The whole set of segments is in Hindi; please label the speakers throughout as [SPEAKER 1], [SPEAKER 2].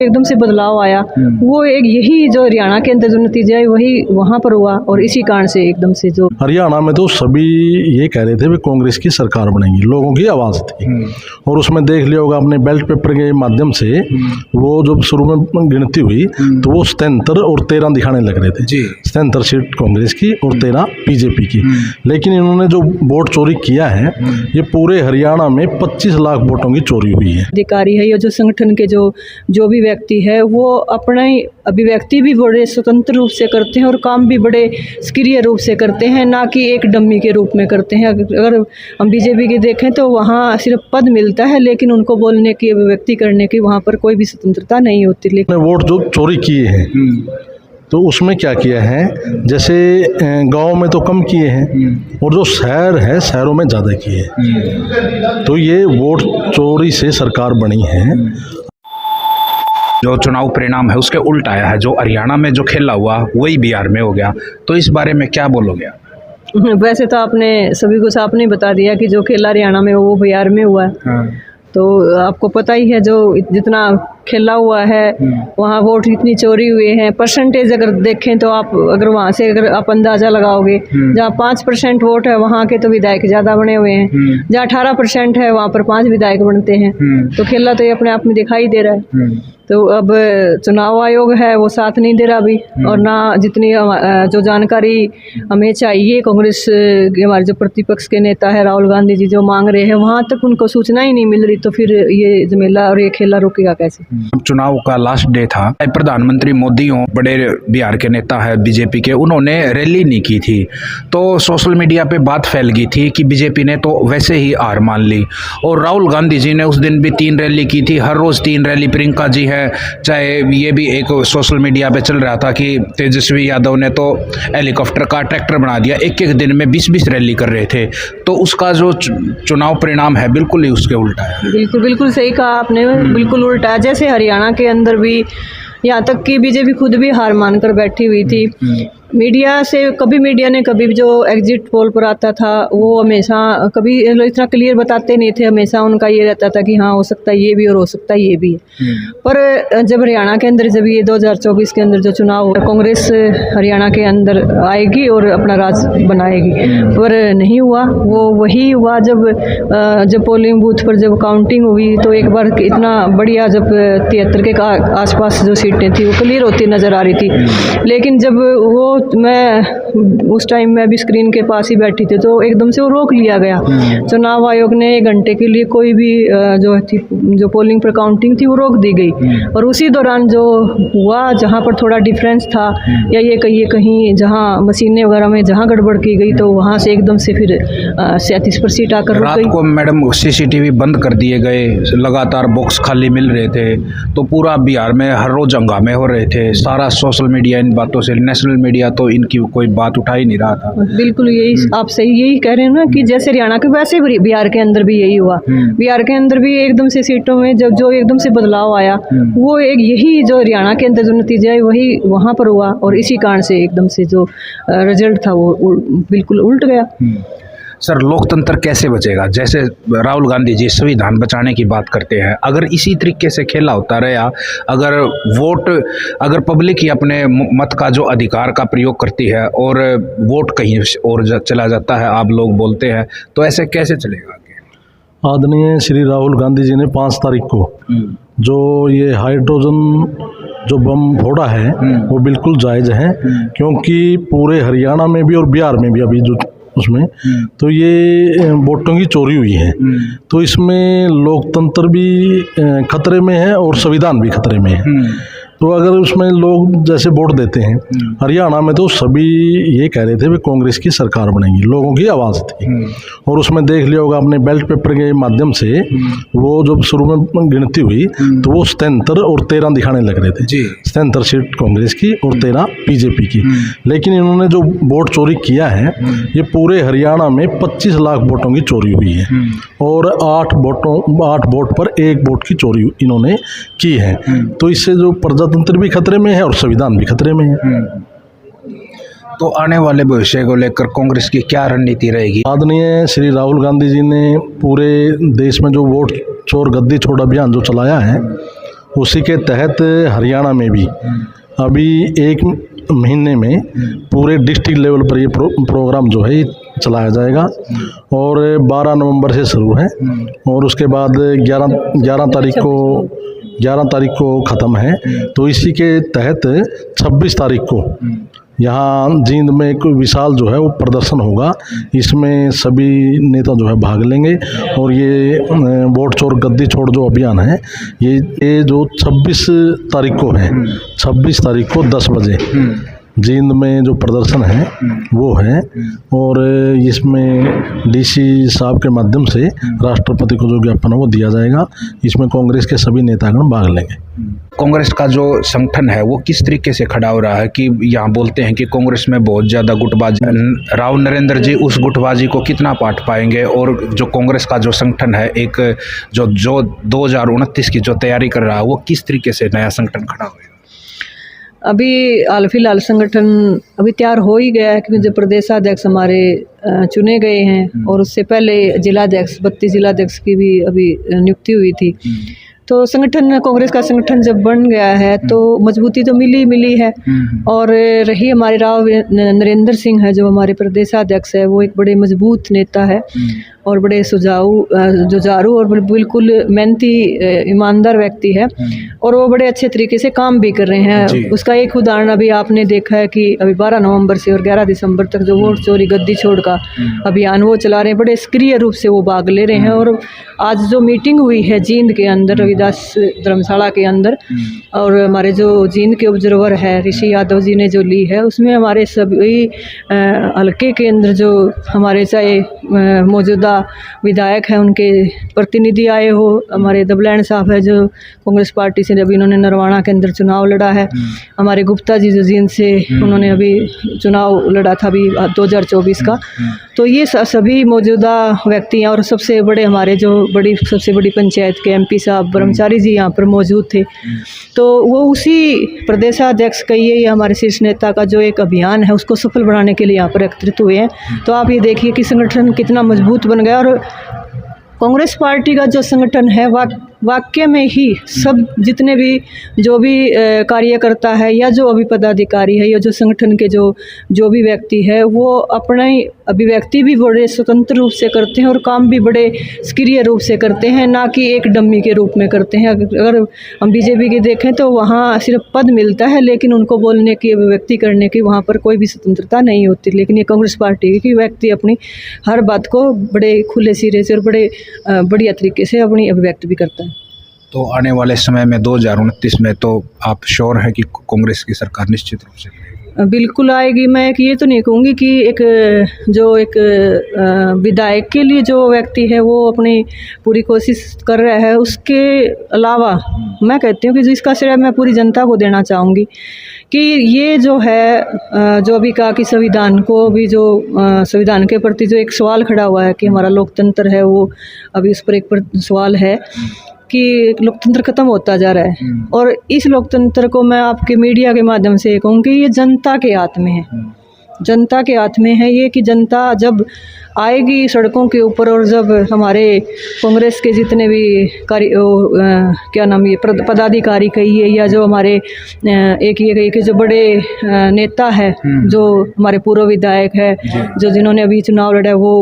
[SPEAKER 1] एकदम से बदलाव आया, वो एक यही जो हरियाणा के अंदर जो नतीजा है वही वहाँ पर हुआ और इसी कारण से एकदम से जो
[SPEAKER 2] हरियाणा में तो सभी ये कह रहे थे भी कांग्रेस की सरकार बनेगी, लोगों की आवाज़ थी। और उसमें देख लिया होगा अपने बैलेट पेपर के माध्यम से, वो जब शुरू में गिनती हुई तो वो 77 और 13 दिखाने लग रहे थे। 77 सीट कांग्रेस की और 13 बीजेपी की। लेकिन इन्होंने जो वोट चोरी किया है, ये पूरे हरियाणा में 25 लाख वोटों की चोरी हुई है।
[SPEAKER 1] अधिकारी है या जो संगठन के जो भी व्यक्ति है, वो अपना अभिव्यक्ति भी बड़े स्वतंत्र रूप से करते हैं और काम भी बड़े सक्रिय रूप से करते हैं, ना कि एक डम्मी के रूप में करते हैं। अगर हम बीजेपी की देखें तो वहाँ सिर्फ पद मिलता है, लेकिन उनको बोलने की, अभिव्यक्ति करने की वहाँ पर कोई भी स्वतंत्रता नहीं होती। लेकिन
[SPEAKER 2] वोट जो चोरी किए हैं तो उसमें क्या किया है, जैसे गांव में तो कम किए हैं और जो शहर है शहरों में ज़्यादा किए हैं। तो ये वोट चोरी से सरकार बनी है।
[SPEAKER 3] जो चुनाव परिणाम है उसके उल्ट आया है, जो हरियाणा में जो खेला हुआ वही बिहार में हो गया। तो इस बारे में क्या बोलोगे आप?
[SPEAKER 1] वैसे तो आपने सभी को आपने बता दिया कि जो खेला हरियाणा में वो बिहार में हुआ है। तो आपको पता ही है जो जितना खेला हुआ है वहाँ वोट इतनी चोरी हुए हैं। परसेंटेज अगर देखें तो आप अगर वहाँ से अगर आप अंदाज़ा लगाओगे, जहाँ 5% वोट है वहाँ के तो विधायक ज़्यादा बने हुए हैं, जहाँ 18% है वहाँ पर 5 विधायक बनते हैं। तो खेला तो ये अपने आप में दिखाई दे रहा है। तो अब चुनाव आयोग है वो साथ नहीं दे रहा अभी, और ना जितनी जो जानकारी हमें चाहिए कांग्रेस के हमारे जो प्रतिपक्ष के नेता है राहुल गांधी जी जो मांग रहे हैं, वहाँ तक उनको सूचना ही नहीं मिल रही। तो फिर ये झमेला और ये खेला रुकेगा कैसे?
[SPEAKER 3] चुनाव का लास्ट डे था, प्रधानमंत्री मोदी हो, बड़े बिहार के नेता है बीजेपी के, उन्होंने रैली नहीं की थी। तो सोशल मीडिया पे बात फैल गई थी कि बीजेपी ने तो वैसे ही हार मान ली। और राहुल गांधी जी ने उस दिन भी 3 रैली की थी, हर रोज 3 रैली। प्रियंका जी है, चाहे ये भी एक सोशल मीडिया पे चल रहा था कि तेजस्वी यादव ने तो हेलीकॉप्टर का ट्रैक्टर बना दिया, एक दिन में 20-20 रैली कर रहे थे। तो उसका जो चुनाव परिणाम है बिल्कुल ही उसके उल्टा है।
[SPEAKER 1] बिल्कुल सही कहा आपने, बिल्कुल उल्टा। जैसे हरियाणा के अंदर भी यहाँ तक कि बीजेपी खुद भी हार मानकर बैठी हुई थी। मीडिया ने कभी भी जो एग्जिट पोल पर आता था वो हमेशा कभी इतना क्लियर बताते नहीं थे। हमेशा उनका ये रहता था कि हाँ हो सकता है ये भी और हो सकता है ये भी। पर जब हरियाणा के अंदर जब ये 2024 के अंदर जो चुनाव कांग्रेस हरियाणा के अंदर आएगी और अपना राज बनाएगी, पर नहीं हुआ। वो वही हुआ जब पोलिंग बूथ पर जब काउंटिंग हुई तो एक बार इतना बढ़िया, जब 73 के आसपास जो सीटें थी वो क्लियर होती नज़र आ रही थी। लेकिन जब वो मैं उस टाइम में अभी स्क्रीन के पास ही बैठी थी तो एकदम से वो रोक लिया गया। चुनाव आयोग ने 1 घंटे के लिए कोई भी जो पोलिंग पर काउंटिंग थी वो रोक दी गई। और उसी दौरान जो हुआ, जहाँ पर थोड़ा डिफरेंस था या ये कहीं जहाँ मशीनें वगैरह में जहाँ गड़बड़ की गई तो वहाँ से एकदम से फिर 37 पर सीट आकर रुक गई।
[SPEAKER 3] रात को मैडम CCTV बंद कर दिए गए, लगातार बॉक्स खाली मिल रहे थे। तो पूरा बिहार में हर रोज हंगामे हो रहे थे। सारा सोशल मीडिया इन बातों से, नेशनल मीडिया तो इनकी कोई बात उठा ही नहीं रहा था।
[SPEAKER 1] बिल्कुल यही आप सही यही कह रहे हैं ना कि जैसे हरियाणा के वैसे बिहार के अंदर भी यही हुआ। बिहार के अंदर भी एकदम से सीटों में जब जो एकदम से बदलाव आया, वो एक यही जो हरियाणा के अंदर जो नतीजा है वही वहाँ पर हुआ और इसी कारण से एकदम से जो रिजल्ट था वो बिल्कुल उल्ट गया।
[SPEAKER 3] सर, लोकतंत्र कैसे बचेगा? जैसे राहुल गांधी जी संविधान बचाने की बात करते हैं, अगर इसी तरीके से खेला होता रहा, अगर पब्लिक ही अपने मत का जो अधिकार का प्रयोग करती है और वोट कहीं और चला जाता है, आप लोग बोलते हैं, तो ऐसे कैसे चलेगा आगे?
[SPEAKER 2] आदरणीय श्री राहुल गांधी जी ने 5 तारीख को जो ये हाइड्रोजन जो बम फोड़ा है वो बिल्कुल जायज़ है, क्योंकि पूरे हरियाणा में भी और बिहार में भी अभी जो उसमें तो ये वोटों की चोरी हुई है। तो इसमें लोकतंत्र भी खतरे में है और संविधान भी खतरे में है। तो अगर उसमें लोग जैसे वोट देते हैं, हरियाणा में तो सभी ये कह रहे थे भी कांग्रेस की सरकार बनेगी, लोगों की आवाज़ थी। और उसमें देख लिया होगा अपने बैलेट पेपर के माध्यम से, वो जब शुरू में गिनती हुई तो वो 77 और 13 दिखाने लग रहे थे। 77 सीट कांग्रेस की और 13 बीजेपी की। लेकिन इन्होंने जो वोट चोरी किया है, ये पूरे हरियाणा में 25 लाख वोटों की चोरी हुई है और 8 वोट पर 1 वोट की चोरी इन्होंने की है। तो इससे जो प्रजातंत्र भी खतरे में है और संविधान भी खतरे में है।
[SPEAKER 3] तो आने वाले भविष्य को लेकर कांग्रेस की क्या रणनीति रहेगी?
[SPEAKER 2] आदरणीय श्री राहुल गांधी जी ने पूरे देश में जो वोट चोर गद्दी छोड़ अभियान जो चलाया है, उसी के तहत हरियाणा में भी अभी 1 महीने में पूरे डिस्ट्रिक्ट लेवल पर ये प्रोग्राम जो है ये चलाया जाएगा और 12 नवंबर से शुरू है और उसके बाद 11 तारीख को ख़त्म है। तो इसी के तहत 26 तारीख को यहाँ जींद में एक विशाल जो है वो प्रदर्शन होगा। इसमें सभी नेता जो है भाग लेंगे और ये वोट चोर गद्दी छोड़ जो अभियान है ये जो 26 तारीख को है, 26 तारीख को 10 बजे जींद में जो प्रदर्शन है वो है और इसमें डीसी साहब के माध्यम से राष्ट्रपति को जो ज्ञापन है वो दिया जाएगा। इसमें कांग्रेस के सभी नेतागण भाग लेंगे।
[SPEAKER 3] कांग्रेस का जो संगठन है वो किस तरीके से खड़ा हो रहा है कि यहाँ बोलते हैं कि कांग्रेस में बहुत ज़्यादा गुटबाजी, राव नरेंद्र जी उस गुटबाजी को कितना पाट पाएंगे और जो कांग्रेस का जो संगठन है एक जो 2029 की जो तैयारी कर रहा है वो किस तरीके से नया संगठन खड़ा होगा?
[SPEAKER 1] अभी हाल फिलहाल संगठन अभी तैयार हो ही गया है, क्योंकि जो प्रदेशाध्यक्ष हमारे चुने गए हैं और उससे पहले जिलाध्यक्ष 32 जिलाध्यक्ष की भी अभी नियुक्ति हुई थी। तो संगठन, कांग्रेस का संगठन जब बन गया है तो मजबूती तो मिली है। और रही हमारे राव नरेंद्र सिंह है जो हमारे प्रदेशाध्यक्ष है, वो एक बड़े मजबूत नेता है और बड़े जुझारू और बिल्कुल मेहनती ईमानदार व्यक्ति है और वो बड़े अच्छे तरीके से काम भी कर रहे हैं। उसका एक उदाहरण अभी आपने देखा है कि अभी 12 नवंबर से और 11 दिसंबर तक जो वोट चोरी गद्दी छोड़ का अभियान वो चला रहे हैं, बड़े सक्रिय रूप से वो भाग ले रहे हैं। और आज जो मीटिंग हुई है जींद के अंदर रविदास धर्मशाला के अंदर और हमारे जो जींद के ऑब्जर्वर है ऋषि यादव जी ने जो ली है, उसमें हमारे सभी हल्के के अंदर जो हमारे चाहे मौजूदा विधायक हैं उनके प्रतिनिधि आए हो, हमारे दबलैंड साहब है जो कांग्रेस पार्टी से अभी इन्होंने नरवाना के अंदर चुनाव लड़ा है, हमारे गुप्ता जी जो जींद से उन्होंने अभी चुनाव लड़ा था अभी 2024 का। तो ये सभी मौजूदा व्यक्ति हैं और सबसे बड़े हमारे जो सबसे बड़ी पंचायत के MP साहब ब्रह्मचारी जी यहाँ पर मौजूद थे। तो वो उसी प्रदेशाध्यक्ष का ये हमारे शीर्ष नेता का जो एक अभियान है उसको सफल बनाने के लिए यहाँ पर एकत्रित हुए हैं। तो आप ये देखिए कि संगठन कितना मजबूत बन गया और कांग्रेस पार्टी का जो संगठन है वाक्य में ही सब जितने भी जो भी कार्यकर्ता है या जो अभी पदाधिकारी है या जो संगठन के जो भी व्यक्ति है वो अपने अभिव्यक्ति भी बड़े स्वतंत्र रूप से करते हैं और काम भी बड़े सक्रिय रूप से करते हैं, ना कि एक डम्मी के रूप में करते हैं। अगर हम बीजेपी की देखें तो वहाँ सिर्फ पद मिलता है लेकिन उनको बोलने की, अभिव्यक्ति करने की वहाँ पर कोई भी स्वतंत्रता नहीं होती। लेकिन ये कांग्रेस पार्टी की व्यक्ति अपनी हर बात को बड़े खुले सिरे से और बड़े बढ़िया तरीके से अपनी अभिव्यक्ति भी करता है।
[SPEAKER 3] तो आने वाले समय में 2029 में तो आप श्योर हैं कि कांग्रेस की सरकार निश्चित रूप से
[SPEAKER 1] बिल्कुल आएगी। मैं ये तो नहीं कहूँगी कि एक विधायक के लिए जो व्यक्ति है वो अपनी पूरी कोशिश कर रहा है, उसके अलावा मैं कहती हूँ कि जिसका श्रेय मैं पूरी जनता को देना चाहूँगी कि ये जो है जो अभी कहा कि संविधान को भी जो संविधान के प्रति जो एक सवाल खड़ा हुआ है कि हमारा लोकतंत्र है, वो अभी उस पर एक सवाल है कि लोकतंत्र खत्म होता जा रहा है। और इस लोकतंत्र को मैं आपके मीडिया के माध्यम से कहूँ कि ये जनता के हाथ में है, जनता के हाथ में है ये कि जनता जब आएगी सड़कों के ऊपर और जब हमारे कांग्रेस के जितने भी क्या नाम ये पदाधिकारी कहिए या जो हमारे एक ये कहिए कि जो बड़े नेता है, जो हमारे पूर्व विधायक है, जो जिन्होंने अभी चुनाव लड़ा है वो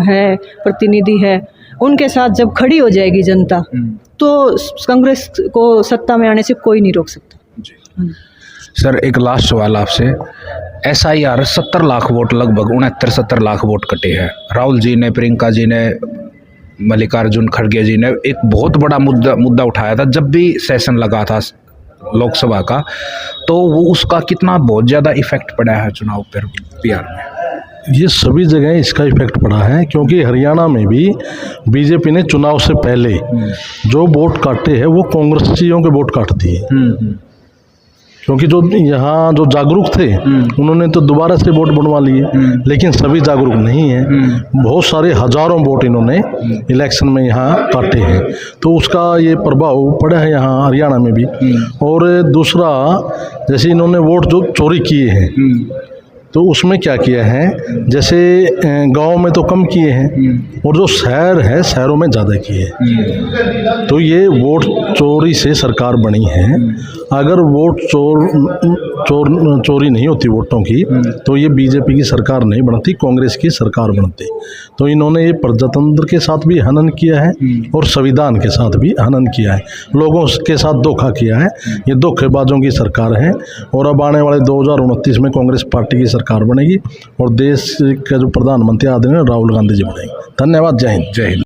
[SPEAKER 1] है प्रतिनिधि है, उनके साथ जब खड़ी हो जाएगी जनता तो कांग्रेस को सत्ता में आने से कोई नहीं रोक सकता।
[SPEAKER 3] सर एक लास्ट सवाल आपसे, SIR 70 लाख वोट, लगभग 69-70 लाख वोट कटे हैं। राहुल जी ने, प्रियंका जी ने, मल्लिकार्जुन खड़गे जी ने एक बहुत बड़ा मुद्दा उठाया था जब भी सेशन लगा था लोकसभा का, तो वो उसका कितना बहुत ज़्यादा इफेक्ट पड़ा है चुनाव पर PR में?
[SPEAKER 2] ये सभी जगह इसका इफेक्ट पड़ा है क्योंकि हरियाणा में भी बीजेपी ने चुनाव से पहले जो वोट काटे हैं वो कांग्रेसियों के वोट काट दिए, क्योंकि जो यहाँ जो जागरूक थे उन्होंने तो दोबारा से वोट बनवा लिए, लेकिन सभी जागरूक नहीं है। बहुत सारे हजारों वोट इन्होंने इलेक्शन में यहाँ काटे हैं, तो उसका ये प्रभाव पड़ा है यहाँ हरियाणा में भी। और दूसरा, जैसे इन्होंने वोट जो चोरी किए हैं तो उसमें क्या किया है, जैसे गांव में तो कम किए हैं और जो शहर है शहरों में ज़्यादा किए हैं। तो ये वोट चोरी से सरकार बनी है। अगर वोट चोरी नहीं होती वोटों की तो ये बीजेपी की सरकार नहीं बनती, कांग्रेस की सरकार बनती। तो इन्होंने ये प्रजातंत्र के साथ भी हनन किया है और संविधान के साथ भी हनन किया है, लोगों के साथ धोखा किया है। ये धोखेबाजों की सरकार है और अब आने वाले 2029 में कांग्रेस पार्टी की सरकार बनेगी और देश का जो प्रधानमंत्री आदरणीय राहुल गांधी जी बनेंगे। धन्यवाद। जय हिंद।
[SPEAKER 3] जय हिंद।